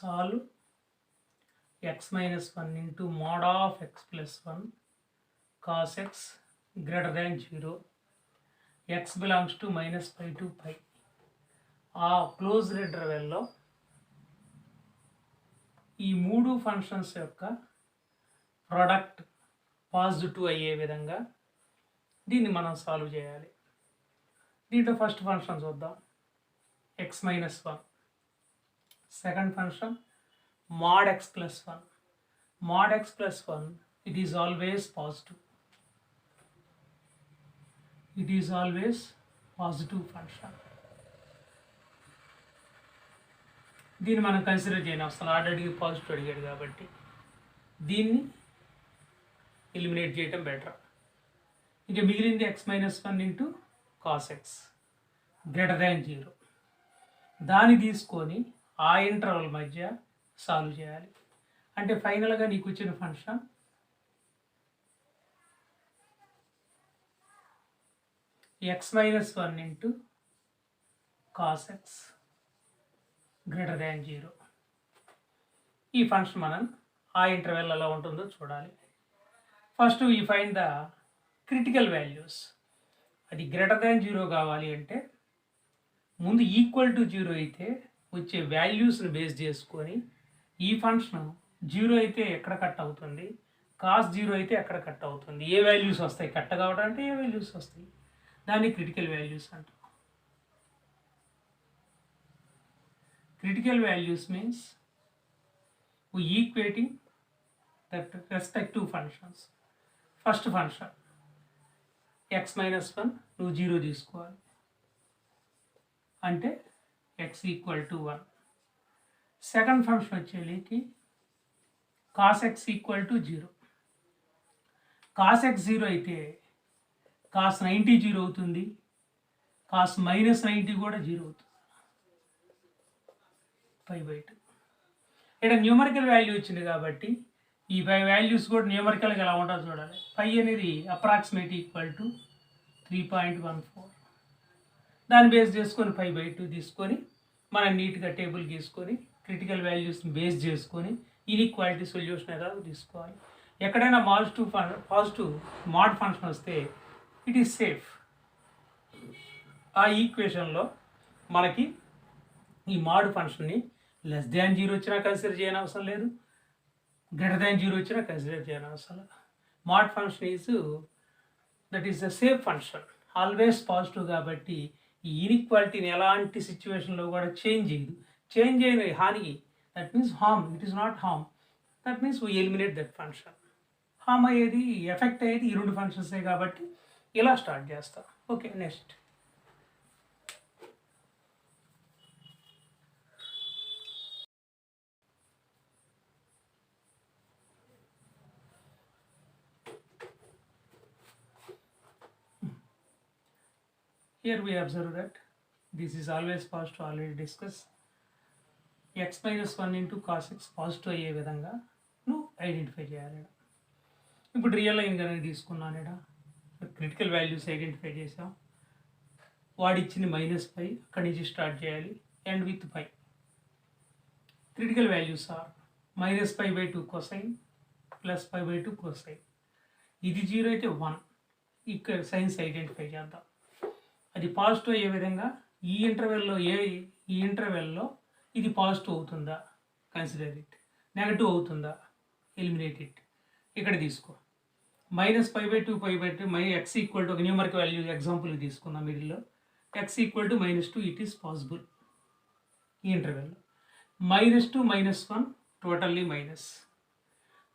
solve x minus 1 into mod of x plus 1 cos x greater than 0. X belongs to minus pi to pi. ఆ closed ఇంటర్వెల్లో ఈ మూడు functions యొక్క product positive అయ్యే విధంగా దీన్ని మనం సాల్వ్ చేయాలి. దీంట్లో ఫస్ట్ ఫంక్షన్ చూద్దాం, X minus 1. Second function mod x plus 1. Mod x plus 1, it is always positive. It is always positive function. దీన్ని మనం కన్సిడర్ చేయను, అసలు ఆల్రెడీ పాజిటివ్ అడిగాడు కాబట్టి దీన్ని ఎలిమినేట్ చేయటం బెటర్. ఇక మిగిలింది X minus 1 into cos X greater than 0. దాన్ని తీసుకొని ఆ ఇంటర్వల్ మధ్య సాల్వ్ చేయాలి. అంటే ఫైనల్గా నీకు వచ్చిన function x minus 1 into cos X greater than 0. ఈ ఫంక్షన్ మనం ఆ ఇంటర్వెల్ ఎలా ఉంటుందో చూడాలి. First we find the critical values. అది గ్రేటర్ దాన్ 0 కావాలి అంటే ముందు ఈక్వల్ టు 0 అయితే వచ్చే వాల్యూస్ని బేస్ చేసుకొని ఈ ఫంక్షన్ 0 అయితే ఎక్కడ కట్ అవుతుంది, కాస్ 0 అయితే ఎక్కడ కట్ అవుతుంది, ఏ వాల్యూస్ వస్తాయి, కట్ కావడం అంటే ఏ వాల్యూస్ వస్తాయి, దాన్ని క్రిటికల్ వాల్యూస్ అంటాం. Critical values means we equating the respective functions. First function x minus 1 నువ్వు 0 తీసుకోవాలి అంటే x equal to 1. Second function వచ్చేకి cos x equal to 0. Cos x 0 అయితే కాస్ 90 0 అవుతుంది, కాస్ మైనస్ 90 కూడా 0 అవుతుంది, π/2. ఇక్కడ న్యూమరికల్ వాల్యూ వచ్చింది కాబట్టి ఈ వాల్యూస్ కూడా న్యూమరికల్గా ఎలా ఉంటుందో చూడాలి. పై అనేది అప్రాక్సిమేట్ ఈక్వల్ టు 3.14. దాన్ని బేస్ చేసుకొని π/2 తీసుకొని మనం నీట్గా టేబుల్ గీసుకొని క్రిటికల్ వాల్యూస్ని బేస్ చేసుకొని ఇన్ఈక్వాలిటీ సొల్యూషన్ ఏదో తీసుకోవాలి. ఎక్కడైనా పాజిటివ్ మాడ్ ఫంక్షన్ వస్తే ఇట్ ఈస్ సేఫ్. ఆ ఈక్వేషన్లో మనకి ఈ మాడ్ ఫంక్షన్ని లెస్ దాన్ 0 వచ్చినా కన్సిడర్ చేయని అవసరం లేదు, గ్రేటర్ దాన్ 0 వచ్చినా కన్సిడర్ చేయని అవసరం లేదు. Mod function that is the safe function, always positive. కాబట్టి ఈ ఇన్ఈక్వాలిటీని ఎలాంటి సిచ్యువేషన్లో కూడా చేంజ్ చేయదు. చేంజ్ అయిన హానికి, that means harm, it is not harm, that means we eliminate that function. Harm అయ్యేది, ఎఫెక్ట్ అయ్యేది ఈ రెండు ఫంక్షన్సే కాబట్టి ఇలా స్టార్ట్ చేస్తాం. Okay, next here we observe that this is always positive, already discussed. x minus 1 into cos x positive అయ్యే విధంగా నువ్వు ఐడెంటిఫై చేయాలి. ఇప్పుడు రియల్ లైన్ కానీ తీసుకున్నాను, క్రిటికల్ వాల్యూస్ ఐడెంటిఫై చేసాం. వాడిచ్చింది -π, అక్కడి నుంచి స్టార్ట్ చేయాలి, end with π. Critical values are -π/2 cosine plus π/2 cosine. ఇది 0 అయితే 1. ఇక్కడ సైన్స్ ఐడెంటిఫై చేద్దాం. అది పాజిటివ్ అయ్యే విధంగా ఈ ఇంటర్వెల్లో ఇది పాజిటివ్ అవుతుందా, కన్సిడర్ ఇట్. నెగటివ్ అవుతుందా, ఎలిమినేట్ ఇట్. ఇక్కడ తీసుకో -π/2 ఎక్స్ ఈక్వల్ టు ఒక న్యూమరిక్ వాల్యూ ఎగ్జాంపుల్కి తీసుకున్నాం. మిడిల్లో X equal to -2, it is possible. ఈ ఇంటర్వెల్లో -2 -1 totally minus.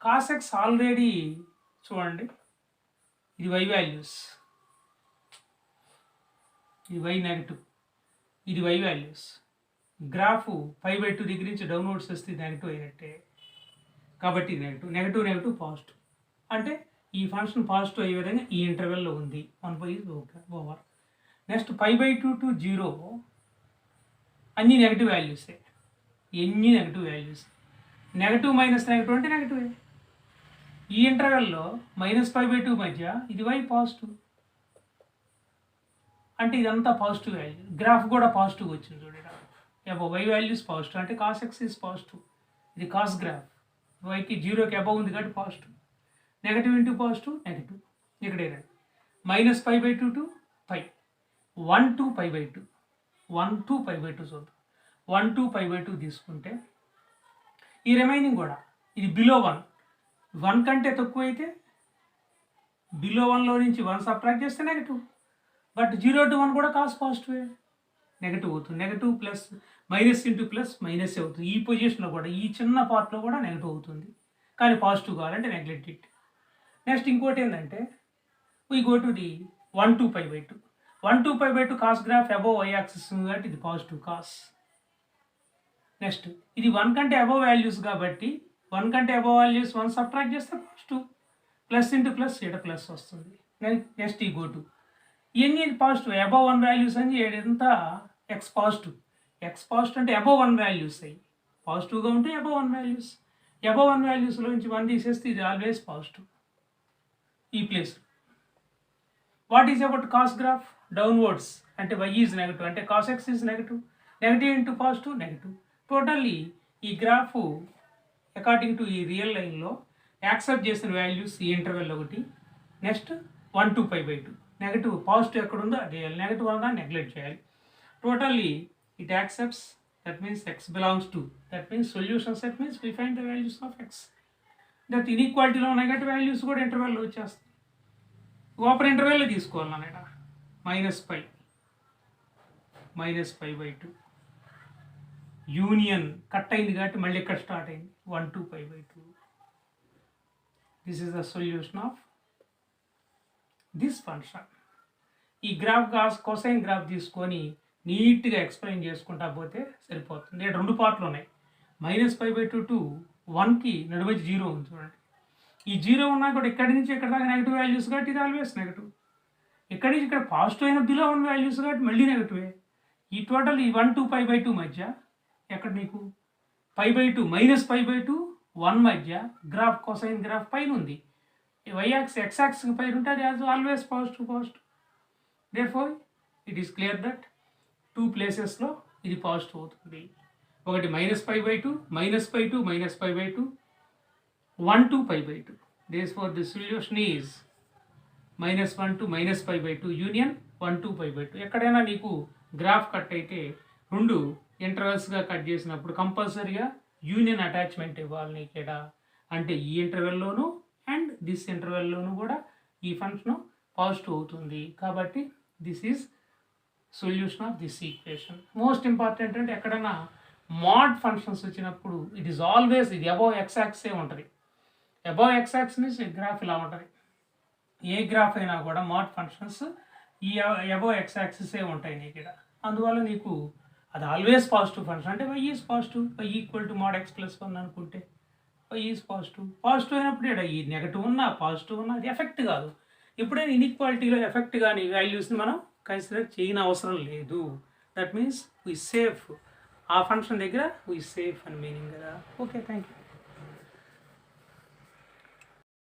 Cos X already చూడండి, ఇది y వాల్యూస్, ఇది y నెగటివ్, ఇది y వాల్యూస్. గ్రాఫ్ π/2 దగ్గర నుంచి డౌన్వర్డ్స్ వస్తే నెగటివ్ అయినట్టే, కాబట్టి నెగటివ్ పాజిటివ్. అంటే ఈ ఫంక్షన్ పాజిటివ్ అయ్యే విధంగా ఈ ఇంటర్వెల్లో ఉంది. 1/, ఓవర్. నెక్స్ట్ π/2 to 0 అన్నీ నెగటివ్ వాల్యూసే, ఎన్ని negative values. Negative minus negative అంటే నెగటివే. ఈ ఇంటర్వెల్లో -π/2 మధ్య ఇది y పాజిటివ్, అంటే ఇదంతా పాజిటివ్ వాల్యూ. గ్రాఫ్ కూడా పాజిటివ్ వచ్చింది చూడండి. y వాల్యూస్ పాజిటివ్ అంటే కాస్ ఎక్స్ ఈజ్ పాజిటివ్. ఇది కాస్ గ్రాఫ్. వైకి జీరోకి అబౌవ్ ఉంది కాబట్టి positive. Negative into positive negative. ఇక్కడ రండి -π/2 టు π 1 to π/2 1 to π/2 చూద్దాం. 1 to π/2 తీసుకుంటే ఈ రిమైనింగ్ కూడా ఇది బిలో 1 కంటే తక్కువ అయితే బిలో 1లో నుంచి 1 సబ్ట్రాక్ట్ చేస్తే నెగటివ్. బట్ 0 to 1 కూడా కాస్ పాజిటివే, నెగటివ్ అవుతుంది. Negative plus minus into plus minus అవుతుంది. ఈ పొజిషన్లో కూడా ఈ చిన్న పార్ట్లో కూడా నెగటివ్ అవుతుంది. కానీ పాజిటివ్ కావాలంటే నెగ్లెక్ట్ ఇట్. నెక్స్ట్ ఇంకోటి ఏంటంటే we go to the 1 to π/2. 1 to π/2 cos graph above y axis ఉంది కాబట్టి ఇది పాజిటివ్ కాస్. నెక్స్ట్ ఇది 1 కంటే అబోవ్ వాల్యూస్ కాబట్టి 1 కంటే అబోవ్ వాల్యూస్ 1 సబ్ట్రాక్ట్ చేస్తే పాజిటివ్. ప్లస్ ఇంటూ ప్లస్ ఇక్కడ ప్లస్ వస్తుంది. నెక్స్ట్ ఈ గో టు ఇవన్నీ పాజిటివ్ అబోవ్ 1 వాల్యూస్ అని ఏదంతా ఎక్స్ పాజిటివ్. ఎక్స్ పాజిటివ్ అంటే అబోవ్ 1 వాల్యూస్ అయ్యి పాజిటివ్గా ఉంటే అబోవ్ 1 వాల్యూస్. అబోవ్ 1 వాల్యూస్లో నుంచి 1 తీసేస్తే ఇది ఆల్వేస్ పాజిటివ్ ఈ place. What is about cos graph? Downwards అంటే y ఈజ్ నెగటివ్ అంటే cos X is negative. Negative into positive negative. Totally ఈ గ్రాఫ్ అకార్డింగ్ టు ఈ రియల్ లైన్లో యాక్సెప్ట్ చేసిన వాల్యూస్ ఈ ఇంటర్వెల్ ఒకటి. నెక్స్ట్ 1 to π/2 నెగటివ్ పాజిటివ్ ఎక్కడ ఉందో అది నెగటివ్ వల్ల నెగ్లెక్ట్ చేయాలి. Totally it accepts, that means x belongs to, that means solution set means we find the values of x. That ఇన్ఈక్వాలిటీలో నెగటివ్ వాల్యూస్ కూడా ఇంటర్వెల్లో వచ్చేస్తాయి. ఓపెన్ ఇంటర్వెల్లో తీసుకోవాలన్నమాట. -π/2 యూనియన్ కట్ అయింది కాబట్టి మళ్ళీ ఇక్కడ స్టార్ట్ అయింది 1 to π/2. This is the solution of this function. ఈ గ్రాఫ్ కొసైన్ గ్రాఫ్ తీసుకొని నీట్గా ఎక్స్ప్లెయిన్ చేసుకుంటా పోతే సరిపోతుంది. ఇక్కడ 2 పార్ట్లు ఉన్నాయి. -π/2 to 1కి నడుమధ్య 0 ఉంది చూడండి. ఈ 0 ఉన్నా కూడా ఇక్కడి నుంచి ఇక్కడ దాకా నెగిటివ్ వాల్యూస్ కాబట్టి ఇది ఆల్వేస్ నెగిటివ్. ఇక్కడి నుంచి ఇక్కడ పాజిటివ్ అయిన బిలో 1 వాల్యూస్ కాబట్టి మళ్ళీ నెగిటివే. ఈ టోటల్ ఈ 1 to π/2 మధ్య ఎక్కడ నీకు π/2 -π/2 1 మధ్య గ్రాఫ్ కొసైన్ గ్రాఫ్ పైన ఉంది. y యాక్సిస్ x యాక్సిస్ పైన ఉంటే అది always positive. Therefore it is clear that 2 ప్లేసెస్లో ఇది పాజిటివ్ అవుతుంది. ఒకటి -π/2 -π2 -π/2 1 to π/2. Therefore the solution is -1 to -π/2 union 1 to π/2. ఎక్కడైనా నీకు గ్రాఫ్ కట్ అయితే 2 ఇంటర్వెల్స్గా కట్ చేసినప్పుడు కంపల్సరీగా యూనియన్ అటాచ్మెంట్ ఇవ్వాలి నీకు ఇక్కడ. అంటే ఈ ఇంటర్వెల్లోనూ అండ్ దిస్ ఇంటర్వెల్లోనూ కూడా ఈ ఫంక్షన్ పాజిటివ్ అవుతుంది. కాబట్టి this is solution of this equation. Most important అంటే ఎక్కడైనా మాడ్ ఫంక్షన్స్ వచ్చినప్పుడు ఇట్ ఈస్ ఆల్వేస్ ఇది అబోవ్ ఎక్స్ యాక్సిసే ఉంటుంది. అబోవ్ ఎక్స్ యాక్సిస్ గ్రాఫ్ ఇలా ఉంటుంది. ఏ గ్రాఫ్ అయినా కూడా మాడ్ ఫంక్షన్స్ ఈ అబోవ్ ఎక్స్ యాక్సిసే ఉంటాయి నీకు ఇక్కడ. అందువల్ల నీకు అది ఆల్వేస్ పాజిటివ్ ఫంక్షన్. అంటే y is positive, y equal to mod x + 1 అనుకుంటే y ఈజ్ పాజిటివ్. పాజిటివ్ అయినప్పుడు ఇక్కడ ఈ నెగటివ్ ఉన్నా పాజిటివ్ ఉన్నా అది ఎఫెక్ట్ కాదు. ఎప్పుడైనా ఇన్ఈక్వాలిటీలో ఎఫెక్ట్ కానీ వాల్యూస్ని మనం కన్సిడర్ చేయని అవసరం లేదు. That means we safe. ఆ ఫంక్షన్ దగ్గర వీ సేఫ్ అని మీనింగ్ కదా. Okay, thank you.